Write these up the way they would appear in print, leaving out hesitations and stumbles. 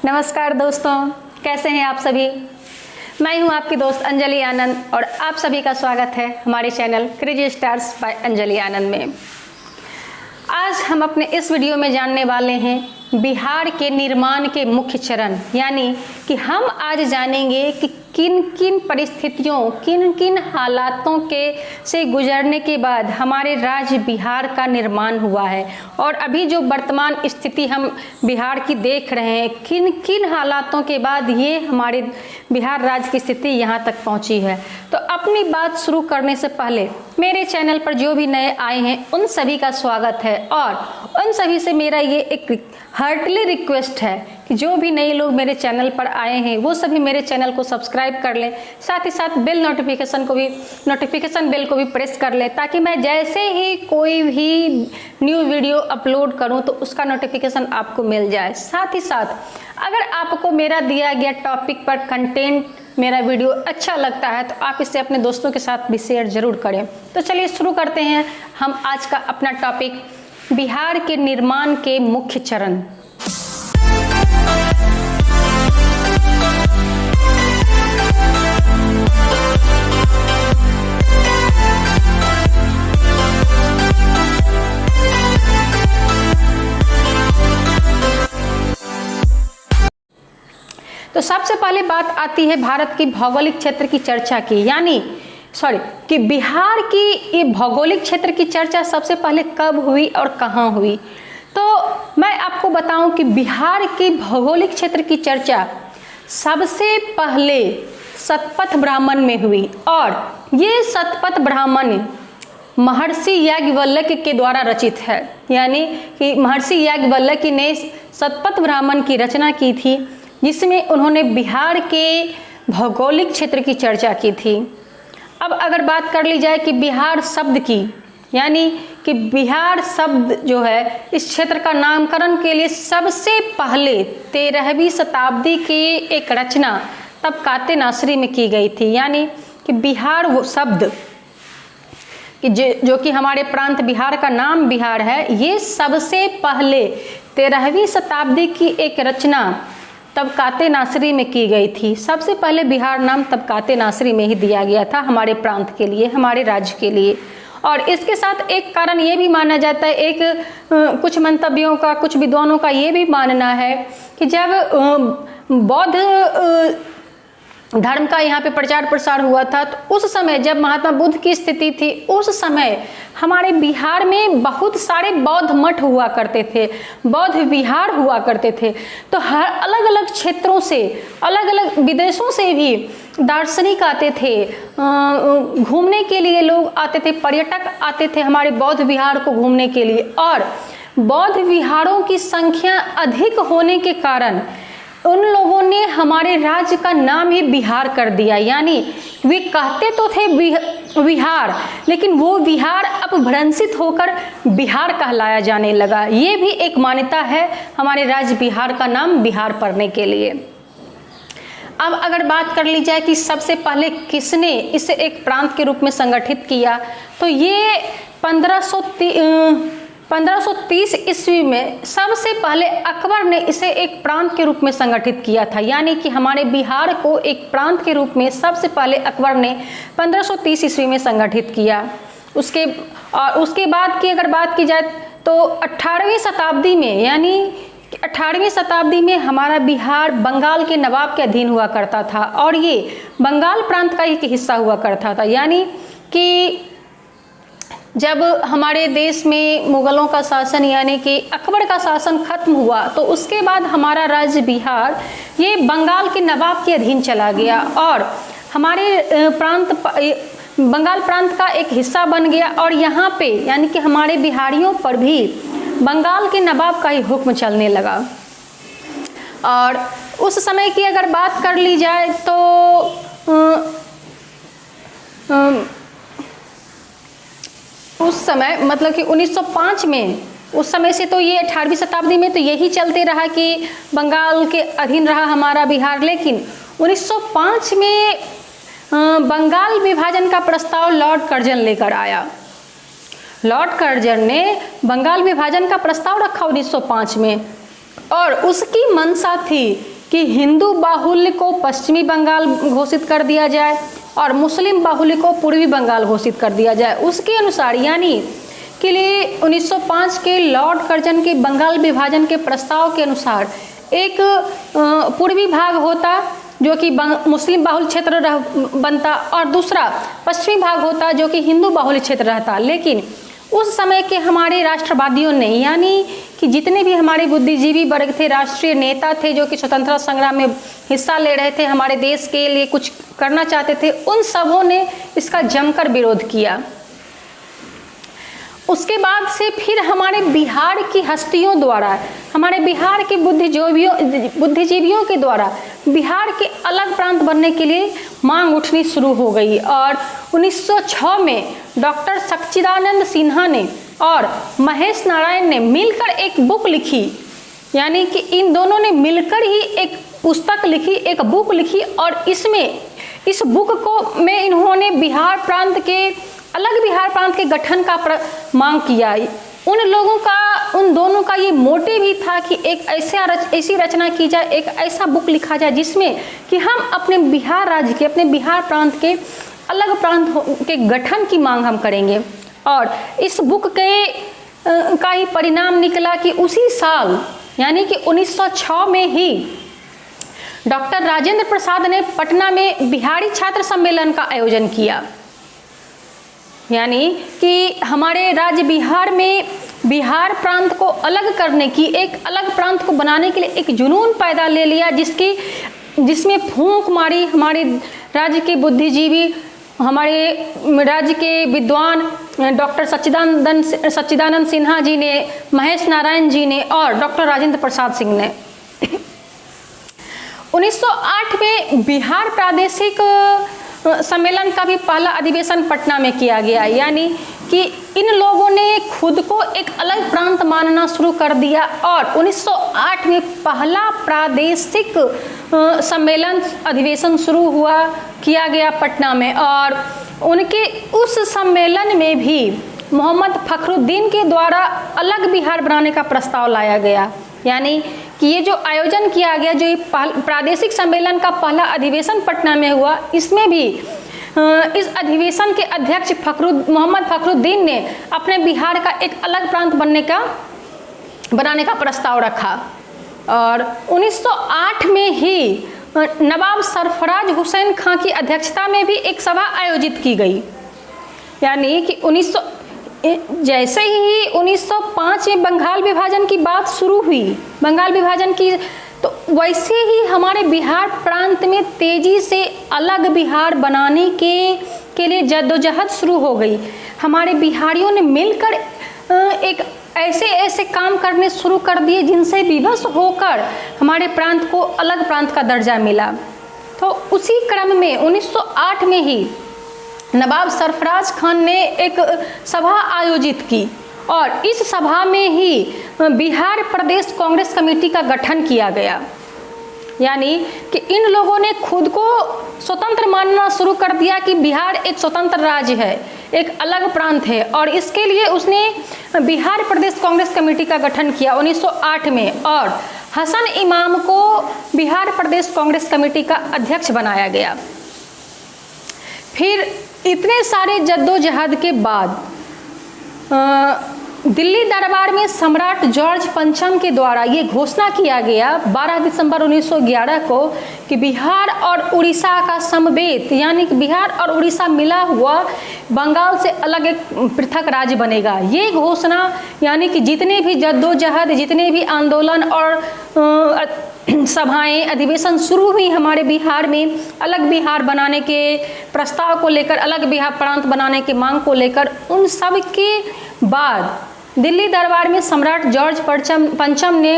नमस्कार दोस्तों, कैसे हैं आप सभी। मैं हूं आपकी दोस्त अंजलि आनंद और आप सभी का स्वागत है हमारे channel crazy stars by Anjali Anand में। आज हम अपने इस वीडियो में जानने वाले हैं बिहार के निर्माण के मुख्य चरण, यानी कि हम आज जानेंगे कि किन किन परिस्थितियों, किन किन हालातों के से गुजरने के बाद हमारे राज्य बिहार का निर्माण हुआ है और अभी जो वर्तमान स्थिति हम बिहार की देख रहे हैं, किन किन हालातों के बाद ये हमारे बिहार राज्य की स्थिति यहाँ तक पहुँची है। तो अपनी बात शुरू करने से पहले मेरे चैनल पर जो भी नए आए हैं उन सभी का स्वागत है और उन सभी से मेरा ये एक हार्टली रिक्वेस्ट है कि जो भी नए लोग मेरे चैनल पर आए हैं वो सभी मेरे चैनल को सब्सक्राइब कर लें, साथ ही साथ नोटिफिकेशन बेल को भी प्रेस कर लें, ताकि मैं जैसे ही कोई भी न्यू वीडियो अपलोड करूं तो उसका नोटिफिकेशन आपको मिल जाए। साथ ही साथ अगर आपको मेरा दिया गया टॉपिक पर कंटेंट, मेरा वीडियो अच्छा लगता है तो आप इसे अपने दोस्तों के साथ भी शेयर जरूर करें। तो चलिए शुरू करते हैं हम आज का अपना टॉपिक, बिहार के निर्माण के मुख्य चरण। तो सबसे पहले बात आती है भारत की भौगोलिक क्षेत्र की चर्चा की, कि बिहार की ये भौगोलिक क्षेत्र की चर्चा सबसे पहले कब हुई और कहाँ हुई। तो मैं आपको बताऊं कि बिहार की भौगोलिक क्षेत्र की चर्चा सबसे पहले शतपथ ब्राह्मण में हुई और ये शतपथ ब्राह्मण महर्षि याज्ञवल्क्य के द्वारा रचित है, यानी कि महर्षि याज्ञवल्क्य ने शतपथ ब्राह्मण की रचना की थी, जिसमें उन्होंने बिहार के भौगोलिक क्षेत्र की चर्चा की थी। अब अगर बात कर ली जाए कि बिहार शब्द की, यानी कि बिहार शब्द जो है इस क्षेत्र का नामकरण के लिए सबसे पहले 13वीं शताब्दी की एक रचना तबकाते नासरी में की गई थी, यानी कि बिहार वो शब्द कि जो कि हमारे प्रांत बिहार का नाम बिहार है, ये सबसे पहले 13वीं शताब्दी की एक रचना तबकाते नासरी में की गई थी। सबसे पहले बिहार नाम तबकाते नासरी में ही दिया गया था हमारे प्रांत के लिए, हमारे राज्य के लिए। और इसके साथ एक कारण ये भी माना जाता है, कुछ मंतव्यों का, कुछ विद्वानों का ये भी मानना है कि जब बौद्ध धर्म का यहाँ पे प्रचार प्रसार हुआ था तो उस समय जब महात्मा बुद्ध की स्थिति थी, उस समय हमारे बिहार में बहुत सारे बौद्ध मठ हुआ करते थे, बौद्ध विहार हुआ करते थे। तो हर अलग अलग क्षेत्रों से, अलग अलग विदेशों से भी दार्शनिक आते थे, घूमने के लिए लोग आते थे, पर्यटक आते थे हमारे बौद्ध विहार को घूमने के लिए। और बौद्ध विहारों की संख्या अधिक होने के कारण उन लोगों ने हमारे राज्य का नाम ही बिहार कर दिया, यानी वे कहते तो थे विहार, लेकिन वो विहार अपभ्रंशित होकर बिहार कहलाया जाने लगा। ये भी एक मान्यता है हमारे राज्य बिहार का नाम बिहार पड़ने के लिए। अब अगर बात कर ली जाए कि सबसे पहले किसने इसे एक प्रांत के रूप में संगठित किया, तो ये 1530 ईस्वी में सबसे पहले अकबर ने इसे एक प्रांत के रूप में संगठित किया था, यानी कि हमारे बिहार को एक प्रांत के रूप में सबसे पहले अकबर ने 1530 ईस्वी में संगठित किया। उसके बाद की अगर बात की जाए तो 18वीं शताब्दी में, यानी 18वीं शताब्दी में हमारा बिहार बंगाल के नवाब के अधीन हुआ करता था और ये बंगाल प्रांत का एक हिस्सा हुआ करता था। यानी कि जब हमारे देश में मुगलों का शासन, यानी कि अकबर का शासन खत्म हुआ, तो उसके बाद हमारा राज्य बिहार ये बंगाल के नवाब के अधीन चला गया और हमारे बंगाल प्रांत का एक हिस्सा बन गया। और यहाँ पे यानी कि हमारे बिहारियों पर भी बंगाल के नवाब का ही हुक्म चलने लगा। और उस समय की अगर बात कर ली जाए तो उस समय मतलब कि 1905 में, उस समय से तो ये 18वीं शताब्दी में तो यही चलते रहा कि बंगाल के अधीन रहा हमारा बिहार, लेकिन 1905 में बंगाल विभाजन का प्रस्ताव लॉर्ड कर्जन लेकर आया। लॉर्ड कर्जन ने बंगाल विभाजन का प्रस्ताव रखा 1905 में और उसकी मंशा थी कि हिंदू बाहुल्य को पश्चिमी बंगाल घोषित कर दिया जाए और मुस्लिम बाहुल्य को पूर्वी बंगाल घोषित कर दिया जाए। उसके अनुसार यानी के लिए 1905 के लॉर्ड कर्जन के बंगाल विभाजन के प्रस्ताव के अनुसार एक पूर्वी भाग होता जो कि मुस्लिम बाहुल्य क्षेत्र बनता और दूसरा पश्चिमी भाग होता जो कि हिंदू बाहुल्य क्षेत्र रहता। लेकिन उस समय के हमारे राष्ट्रवादियों ने यानी कि जितने भी हमारे बुद्धिजीवी वर्ग थे, राष्ट्रीय नेता थे जो कि स्वतंत्रता संग्राम में हिस्सा ले रहे थे, हमारे देश के लिए कुछ करना चाहते थे, उन सबों ने इसका जमकर विरोध किया। उसके बाद से फिर हमारे बिहार की हस्तियों द्वारा, हमारे बिहार के बुद्धिजीवियों के द्वारा बिहार के अलग प्रांत बनने के लिए मांग उठनी शुरू हो गई और 1906 में डॉक्टर सच्चिदानंद सिन्हा ने और महेश नारायण ने मिलकर एक बुक लिखी। यानी कि इन दोनों ने मिलकर ही एक पुस्तक लिखी, एक बुक लिखी और इस बुक को में इन्होंने बिहार प्रांत के अलग बिहार प्रांत के गठन का मांग किया। उन दोनों का ये मोटिव ही था कि एक ऐसी रचना की जाए, एक ऐसा बुक लिखा जाए जिसमें कि हम अपने बिहार राज्य के, अपने बिहार प्रांत के अलग प्रांत के गठन की मांग हम करेंगे। और इस बुक के का ही परिणाम निकला कि उसी साल यानी कि 1906 में ही डॉक्टर राजेंद्र प्रसाद ने पटना में बिहारी छात्र सम्मेलन का आयोजन किया। यानी कि हमारे राज्य बिहार में बिहार प्रांत को अलग करने की, एक अलग प्रांत को बनाने के लिए एक जुनून पैदा ले लिया जिसमें फूंक मारी हमारे राज्य के बुद्धिजीवी, हमारे राज्य के विद्वान डॉक्टर सच्चिदानंद सिन्हा जी ने, महेश नारायण जी ने और डॉक्टर राजेंद्र प्रसाद सिंह ने। 1908 में बिहार प्रादेशिक सम्मेलन का भी पहला अधिवेशन पटना में किया गया। यानी कि इन लोगों ने खुद को एक अलग प्रांत मानना शुरू कर दिया और 1908 में पहला प्रादेशिक सम्मेलन अधिवेशन शुरू किया गया पटना में। और उनके उस सम्मेलन में भी मोहम्मद फखरुद्दीन के द्वारा अलग बिहार बनाने का प्रस्ताव लाया गया। यानी कि ये जो आयोजन किया गया, जो प्रादेशिक सम्मेलन का पहला अधिवेशन पटना में हुआ, इसमें भी इस अधिवेशन के अध्यक्ष मोहम्मद फखरुद्दीन ने अपने बिहार का एक अलग प्रांत बनाने का प्रस्ताव रखा। और 1908 में ही नवाब सरफराज हुसैन खां की अध्यक्षता में भी एक सभा आयोजित की गई। यानी कि जैसे ही 1905 में बंगाल विभाजन की बात शुरू हुई, बंगाल विभाजन की, तो वैसे ही हमारे बिहार प्रांत में तेजी से अलग बिहार बनाने के लिए जद्दोजहद शुरू हो गई। हमारे बिहारियों ने मिलकर एक ऐसे काम करने शुरू कर दिए जिनसे विवश होकर हमारे प्रांत को अलग प्रांत का दर्जा मिला। तो उसी क्रम में 1908 में ही नवाब सरफराज खान ने एक सभा आयोजित की और इस सभा में ही बिहार प्रदेश कांग्रेस कमेटी का गठन किया गया। यानी कि इन लोगों ने खुद को स्वतंत्र मानना शुरू कर दिया कि बिहार एक स्वतंत्र राज्य है, एक अलग प्रांत है और इसके लिए उसने बिहार प्रदेश कांग्रेस कमेटी का गठन किया 1908 में और हसन इमाम को बिहार प्रदेश कांग्रेस कमेटी का अध्यक्ष बनाया गया। फिर इतने सारे जद्दोजहद के बाद दिल्ली दरबार में सम्राट जॉर्ज पंचम के द्वारा ये घोषणा किया गया 12 दिसंबर 1911 को कि बिहार और उड़ीसा का समवेत, यानी कि बिहार और उड़ीसा मिला हुआ बंगाल से अलग एक पृथक राज्य बनेगा। ये घोषणा यानी कि जितने भी जद्दोजहद, जितने भी आंदोलन और सभाएं, अधिवेशन शुरू हुई हमारे बिहार में अलग बिहार बनाने के प्रस्ताव को लेकर, अलग बिहार प्रांत बनाने की मांग को लेकर, उन सब के बाद दिल्ली दरबार में सम्राट जॉर्ज पंचम ने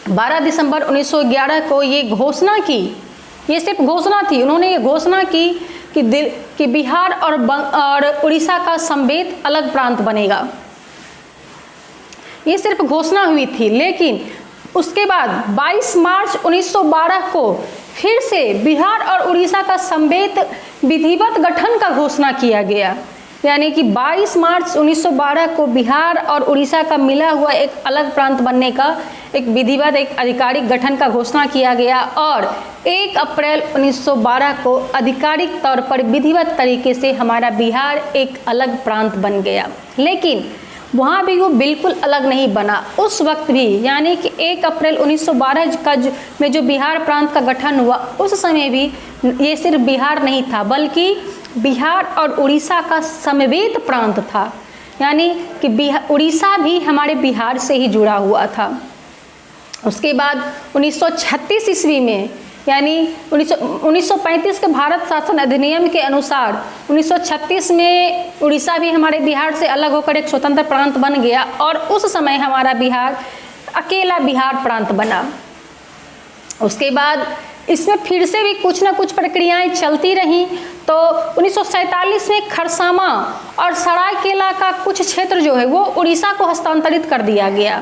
12 दिसंबर 1911 को ये घोषणा की। ये सिर्फ घोषणा थी, उन्होंने ये घोषणा की कि बिहार और उड़ीसा का समवेत अलग प्रांत बनेगा। ये सिर्फ घोषणा हुई थी, लेकिन उसके बाद 22 मार्च 1912 को फिर से बिहार और उड़ीसा का समवेत विधिवत गठन का घोषणा किया गया। यानी कि 22 मार्च 1912 को बिहार और उड़ीसा का मिला हुआ एक अलग प्रांत बनने का एक विधिवत एक आधिकारिक गठन का घोषणा किया गया और 1 अप्रैल 1912 को आधिकारिक तौर पर विधिवत तरीके से हमारा बिहार एक अलग प्रांत बन गया। लेकिन वहाँ भी वो बिल्कुल अलग नहीं बना। उस वक्त भी यानी कि 1 अप्रैल 1912 का में जो बिहार प्रांत का गठन हुआ, उस समय भी ये सिर्फ बिहार नहीं था बल्कि बिहार और उड़ीसा का समवेत प्रांत था। यानी कि उड़ीसा भी हमारे बिहार से ही जुड़ा हुआ था। उसके बाद 1936 ईस्वी में यानी 1935 के भारत शासन अधिनियम के अनुसार 1936 में उड़ीसा भी हमारे बिहार से अलग होकर एक स्वतंत्र प्रांत बन गया और उस समय हमारा बिहार अकेला बिहार प्रांत बना। उसके बाद इसमें फिर से भी कुछ ना कुछ प्रक्रियाएं चलती रहीं। तो 1947 में खरसावां और सरायकेला का कुछ क्षेत्र जो है वो उड़ीसा को हस्तांतरित कर दिया गया।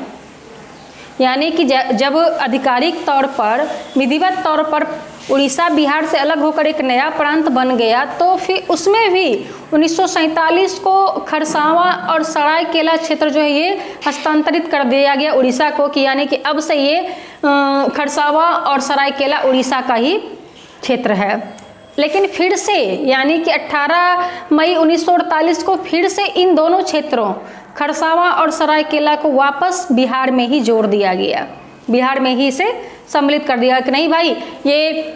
यानी कि जब आधिकारिक तौर पर विधिवत तौर पर उड़ीसा बिहार से अलग होकर एक नया प्रांत बन गया, तो फिर उसमें भी 1947 को खरसावां और सरायकेला क्षेत्र जो है ये हस्तांतरित कर दिया गया उड़ीसा को कि यानी कि अब से ये खरसावां और सरायकेला उड़ीसा का ही क्षेत्र है। लेकिन फिर से यानी कि 18 मई 1948 को फिर से इन दोनों क्षेत्रों खरसावां और सरायकेला को वापस बिहार में ही जोड़ दिया गया, बिहार में ही इसे सम्मिलित कर दिया कि नहीं भाई ये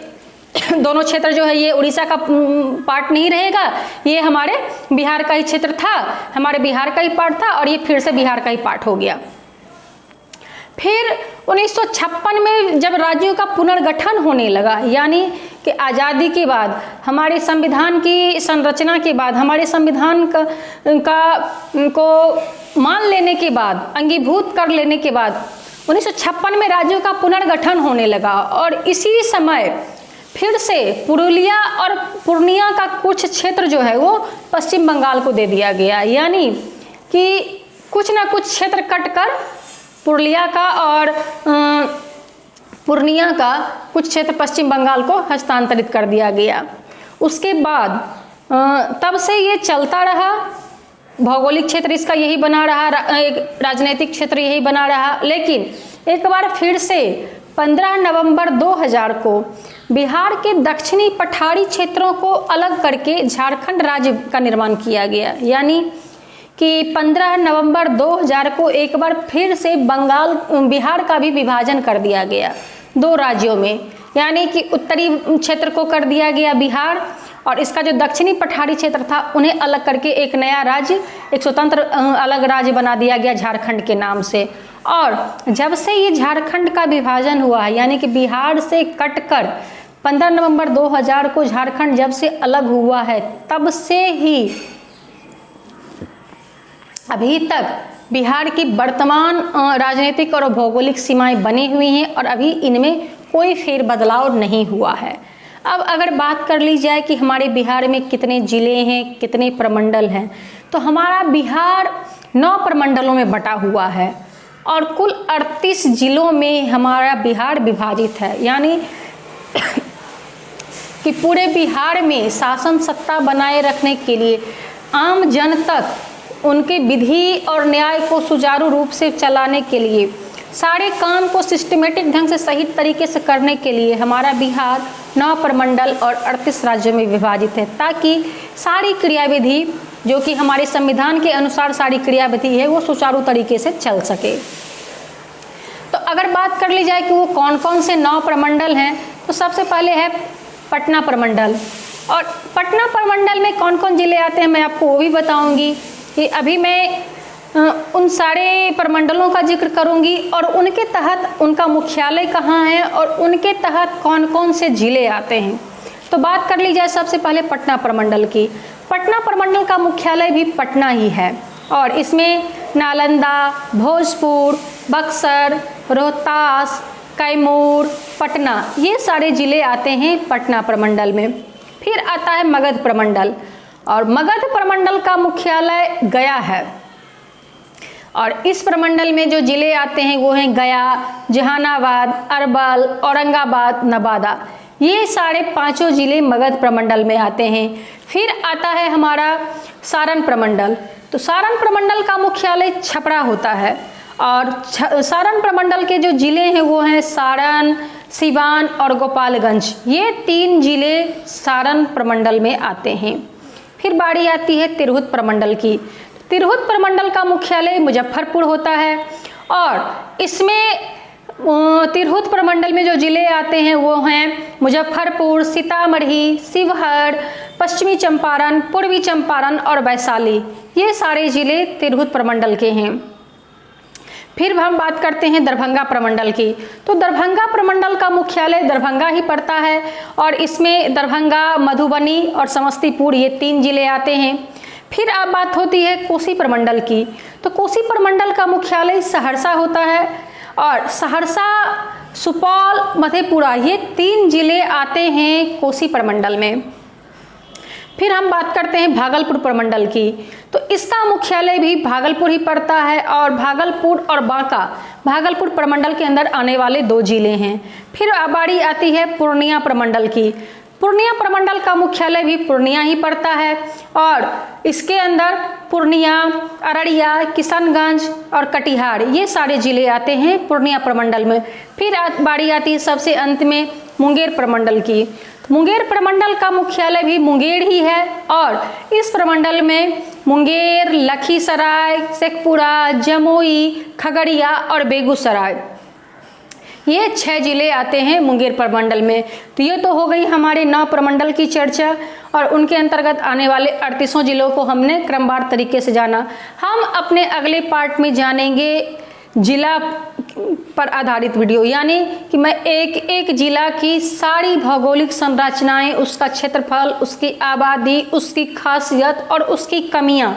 दोनों क्षेत्र जो है ये उड़ीसा का पार्ट नहीं रहेगा, ये हमारे बिहार का ही क्षेत्र था, हमारे बिहार का ही पार्ट था और ये फिर से बिहार का ही पार्ट हो गया। फिर 1956 में जब राज्यों का पुनर्गठन होने लगा, यानी कि आज़ादी के बाद हमारे संविधान की संरचना के बाद हमारे संविधान को मान लेने के बाद अंगीभूत कर लेने के बाद 1956 में राज्यों का पुनर्गठन होने लगा और इसी समय फिर से पुरुलिया और पूर्णिया का कुछ क्षेत्र जो है वो पश्चिम बंगाल को दे दिया गया। यानी कि कुछ ना कुछ क्षेत्र कटकर पुरुलिया का और पूर्णिया का कुछ क्षेत्र पश्चिम बंगाल को हस्तांतरित कर दिया गया। उसके बाद तब से ये चलता रहा, भौगोलिक क्षेत्र इसका यही बना रहा, एक राजनीतिक क्षेत्र यही बना रहा। लेकिन एक बार फिर से 15 नवंबर 2000 को बिहार के दक्षिणी पठारी क्षेत्रों को अलग करके झारखंड राज्य का निर्माण किया गया। यानी कि 15 नवंबर 2000 को एक बार फिर से बिहार का भी विभाजन कर दिया गया 2 राज्यों में। यानी कि उत्तरी क्षेत्र को कर दिया गया बिहार और इसका जो दक्षिणी पठारी क्षेत्र था उन्हें अलग करके एक नया राज्य, एक स्वतंत्र अलग राज्य बना दिया गया झारखंड के नाम से। और जब से ये झारखंड का विभाजन हुआ है, यानी कि बिहार से कटकर 15 नवंबर 2000 को झारखंड जब से अलग हुआ है, तब से ही अभी तक बिहार की वर्तमान राजनीतिक और भौगोलिक सीमाएं बनी हुई हैं और अभी इनमें कोई फेर बदलाव नहीं हुआ है। अब अगर बात कर ली जाए कि हमारे बिहार में कितने ज़िले हैं, कितने प्रमंडल हैं, तो हमारा बिहार 9 प्रमंडलों में बटा हुआ है और कुल 38 जिलों में हमारा बिहार विभाजित है। यानी कि पूरे बिहार में शासन सत्ता बनाए रखने के लिए आम जन तक उनके विधि और न्याय को सुचारू रूप से चलाने के लिए, सारे काम को सिस्टमेटिक ढंग से सही तरीके से करने के लिए हमारा बिहार 9 प्रमंडल और 38 राज्यों में विभाजित है, ताकि सारी क्रियाविधि जो कि हमारे संविधान के अनुसार सारी क्रियाविधि है वो सुचारू तरीके से चल सके। तो अगर बात कर ली जाए कि वो कौन कौन से 9 प्रमंडल हैं, तो सबसे पहले है पटना प्रमंडल। और पटना प्रमंडल में कौन कौन जिले आते हैं मैं आपको वो भी बताऊंगी कि अभी मैं उन सारे प्रमंडलों का जिक्र करूंगी और उनके तहत उनका मुख्यालय कहाँ है और उनके तहत कौन कौन से जिले आते हैं। तो बात कर ली जाए सबसे पहले पटना प्रमंडल की। पटना प्रमंडल का मुख्यालय भी पटना ही है और इसमें नालंदा, भोजपुर, बक्सर, रोहतास, कैमूर, पटना ये सारे जिले आते हैं पटना प्रमंडल में। फिर आता है मगध प्रमंडल और मगध प्रमंडल का मुख्यालय गया है और इस प्रमंडल में जो जिले आते हैं वो हैं गया, जहानाबाद, अरवल, औरंगाबाद, नवादा। ये सारे 5 जिले मगध प्रमंडल में आते हैं। फिर आता है हमारा सारण प्रमंडल। तो सारण प्रमंडल का मुख्यालय छपरा होता है और सारण प्रमंडल के जो जिले हैं वो हैं सारण, सिवान और गोपालगंज। ये 3 जिले सारण प्रमंडल में आते हैं। फिर बारी आती है तिरहुत प्रमंडल की। तिरहुत प्रमंडल का मुख्यालय मुजफ्फरपुर होता है और इसमें तिरहुत प्रमंडल में जो जिले आते हैं वो हैं मुजफ्फरपुर, सीतामढ़ी, शिवहर, पश्चिमी चंपारण, पूर्वी चंपारण और वैशाली। ये सारे जिले तिरहुत प्रमंडल के हैं। फिर हम बात करते हैं दरभंगा प्रमंडल की। तो दरभंगा प्रमंडल का मुख्यालय दरभंगा ही पड़ता है और इसमें दरभंगा, मधुबनी और समस्तीपुर ये 3 जिले आते हैं। फिर अब बात होती है कोसी प्रमंडल की। तो कोसी प्रमंडल का मुख्यालय सहरसा होता है और सहरसा, सुपौल, मधेपुरा ये 3 जिले आते हैं कोसी प्रमंडल में। फिर हम बात करते हैं भागलपुर प्रमंडल की। तो इसका मुख्यालय भी भागलपुर ही पड़ता है और भागलपुर और बांका भागलपुर प्रमंडल के अंदर आने वाले 2 जिले हैं। फिर बारी आती है पूर्णिया प्रमंडल की। पूर्णिया प्रमंडल का मुख्यालय भी पूर्णिया ही पड़ता है और इसके अंदर पूर्णिया, अररिया, किशनगंज और कटिहार ये सारे जिले आते हैं पूर्णिया प्रमंडल में। फिर बारी आती है सबसे अंत में मुंगेर प्रमंडल की। मुंगेर प्रमंडल का मुख्यालय भी मुंगेर ही है और इस प्रमंडल में मुंगेर, लखीसराय, शेखपुरा, जमुई, खगड़िया और बेगूसराय ये 6 जिले आते हैं मुंगेर प्रमंडल में। तो ये तो हो गई हमारे 9 प्रमंडल की चर्चा और उनके अंतर्गत आने वाले 38 जिलों को हमने क्रमवार तरीके से जाना। हम अपने अगले पार्ट में जानेंगे जिला पर आधारित वीडियो, यानी कि मैं एक एक जिला की सारी भौगोलिक संरचनाएं, उसका क्षेत्रफल, उसकी आबादी, उसकी खासियत और उसकी कमियां,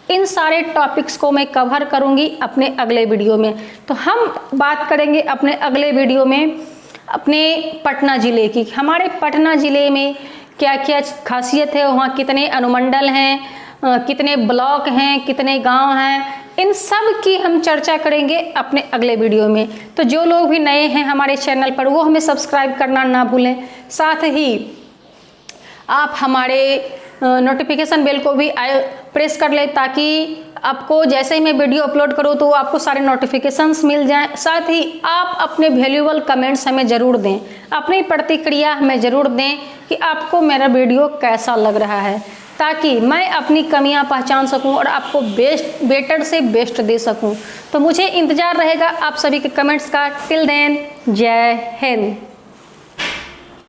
इन सारे टॉपिक्स को मैं कवर करूंगी अपने अगले वीडियो में। तो हम बात करेंगे अपने अगले वीडियो में अपने पटना ज़िले की। हमारे पटना ज़िले में क्या क्या खासियत है, वहाँ कितने अनुमंडल हैं, कितने ब्लॉक हैं, कितने गांव हैं, इन सब की हम चर्चा करेंगे अपने अगले वीडियो में। तो जो लोग भी नए हैं हमारे चैनल पर वो हमें सब्सक्राइब करना ना भूलें। साथ ही आप हमारे नोटिफिकेशन बेल को भी प्रेस कर लें ताकि आपको जैसे ही मैं वीडियो अपलोड करूँ तो आपको सारे नोटिफिकेशंस मिल जाएं। साथ ही आप अपने वैल्यूएबल कमेंट्स हमें ज़रूर दें, अपनी प्रतिक्रिया हमें ज़रूर दें कि आपको मेरा वीडियो कैसा लग रहा है, ताकि मैं अपनी कमियां पहचान सकूं और आपको बेटर से बेस्ट दे सकूं। तो मुझे इंतज़ार रहेगा आप सभी के कमेंट्स का। टिल देन, जय हिंद।